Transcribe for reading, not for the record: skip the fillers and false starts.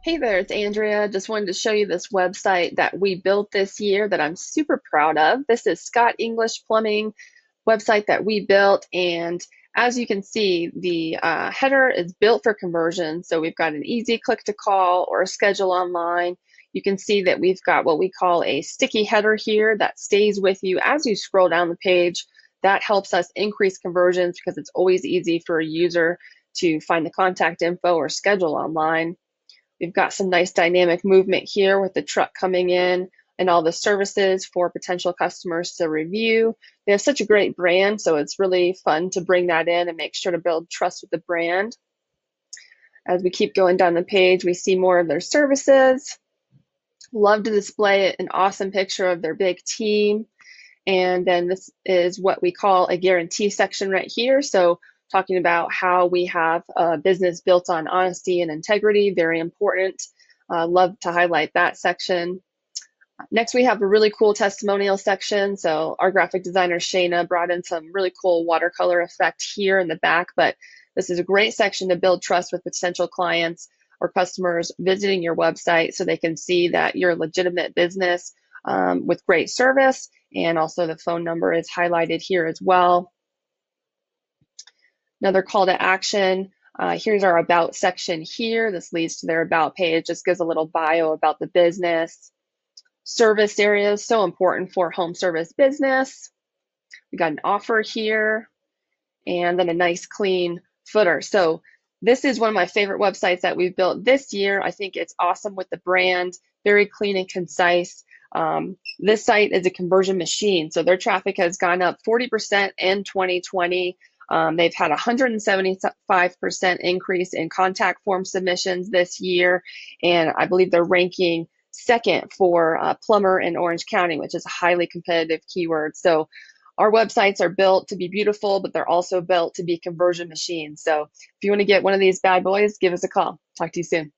Hey there, it's Andrea. Just wanted to show you this website that we built this year that I'm super proud of. This is Scott English Plumbing website that we built, and as you can see, the header is built for conversion. So we've got an easy click to call or a schedule online. You can see that we've got what we call a sticky header here that stays with you as you scroll down the page. That helps us increase conversions because it's always easy for a user to find the contact info or schedule online. We've got some nice dynamic movement here with the truck coming in and all the services for potential customers to review. They have such a great brand, so it's really fun to bring that in and make sure to build trust with the brand. As we keep going down the page, we see more of their services. Love to display an awesome picture of their big team. And then this is what we call a guarantee section right here. So talking about how we have a business built on honesty and integrity, very important. Love to highlight that section. Next, we have a really cool testimonial section. So our graphic designer, Shayna, brought in some really cool watercolor effect here in the back, but this is a great section to build trust with potential clients or customers visiting your website so they can see that you're a legitimate business with great service. And also the phone number is highlighted here as well. Another call to action. Here's our about section here. This leads to their about page. Just gives a little bio about the business. Service areas, so important for home service business. We got an offer here and then a nice clean footer. So this is one of my favorite websites that we've built this year. I think it's awesome with the brand, very clean and concise. This site is a conversion machine. So their traffic has gone up 40% in 2020. They've had a 175% increase in contact form submissions this year. And I believe they're ranking second for plumber in Orange County, which is a highly competitive keyword. So our websites are built to be beautiful, but they're also built to be conversion machines. So if you want to get one of these bad boys, give us a call. Talk to you soon.